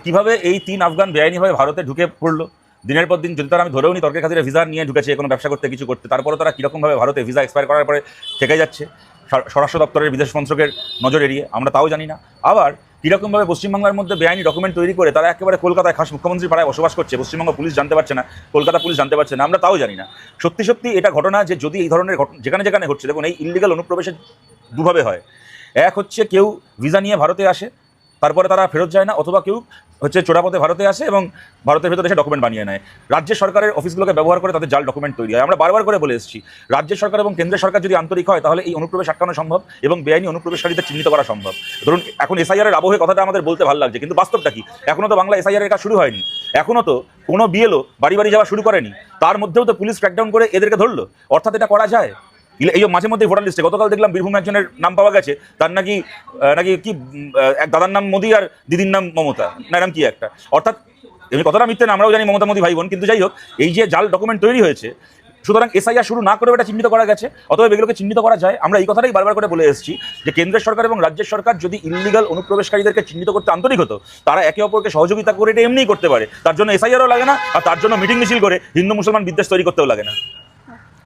কিভাবে এই 3 আফগান বেআইনিভাবে ভারতে ঢুকে পড়লো দিনের পর দিন, যদি তারা আমি ধরেও নি তর্কের খাতিরে ভিসা নিয়ে ঢুকেছে কোনো ব্যবসা করতে কিছু করতে, তারপরে তারা কীরকমভাবে ভারতে ভিসা এক্সপায়ার করার পরে থেকে যাচ্ছে স্বরাষ্ট্র দপ্তরের বিদেশ মন্ত্রকের নজর এড়িয়ে, আমরা তাও জানি না। আবার কীরকমভাবে পশ্চিমবাংলার মধ্যে বেআইনি ডকুমেন্ট তৈরি করে তারা একেবারে কলকাতায় খাস মুখ্যমন্ত্রীর পাড়ায় বসবাস করছে, পশ্চিমবঙ্গ পুলিশ জানতে পারছে না, কলকাতা পুলিশ জানতে পারছে না, আমরা তাও জানি না। সত্যি সত্যি এটা ঘটনা যে যদি এই ধরনের যেখানে যেখানে ঘটছে, দেখুন এই ইললিগাল অনুপ্রবেশে দুভাবে হয়। এক হচ্ছে কেউ ভিসা নিয়ে ভারতে আসে, তারপরে তারা ফেরত যায় না, অথবা কেউ হচ্ছে চোরাপথে ভারতে আসে এবং ভারতের ভেতরে এসে ডকুমেন্ট বানিয়ে নেয়। রাজ্য সরকারের অফিসগুলোকে ব্যবহার করে তাদের জাল ডকুমেন্ট তৈরি হয়। আমরা বারবার করে বলে এসেছি, রাজ্য সরকার এবং কেন্দ্র সরকার যদি আন্তরিক হয় তাহলে এই অনুপ্রবেশ আটকানো সম্ভব এবং বেআইনি অনুপ্রবেশকারীদের চিহ্নিত করা সম্ভব। ধরুন এখন এসআইআরের আবহে কথাটা আমাদের বলতে ভালো লাগছে, কিন্তু বাস্তবটা কি? এখনও তো বাংলা এসআইআরের কাজ শুরু হয়নি, এখনও তো কোনো বিএলও বাড়ি বাড়ি যাওয়া শুরু করেনি, তার মধ্যেও তো পুলিশ ক্র্যাকডাউন করে এদেরকে ধরলো। অর্থাৎ এটা করা যায়। এই মাঝে মধ্যে ভোটার লিস্টে গতকাল দেখলাম বীরভূম একজনের নাম পাওয়া গেছে, তার নাকি কি এক দাদার নাম মোদি আর দিদির নাম মমতা, না এরকম কি একটা। অর্থাৎ এমনি কতটা মিথ্যে না আমরাও জানি, মমতা মোদি ভাই বোন, কিন্তু যাই হোক এই যে জাল ডকুমেন্ট তৈরি হয়েছে, সুতরাং এসআইআর শুরু না করে এটা চিহ্নিত করা গেছে, অথবা এগুলোকে চিহ্নিত করা যায়। আমরা এই কথাটাই বারবার করে বলে এসেছি যে কেন্দ্রের সরকার এবং রাজ্যের সরকার যদি ইললিগাল অনুপ্রবেশকারীদেরকে চিহ্নিত করতে আন্তরিক হতো, তারা একে অপরকে সহযোগিতা করে এটা এমনিই করতে পারে, তার জন্য এসআইআরও লাগে না, আর তার জন্য মিটিং মিছিল করে হিন্দু মুসলমান বিদ্বেষ তৈরি করতেও লাগে না।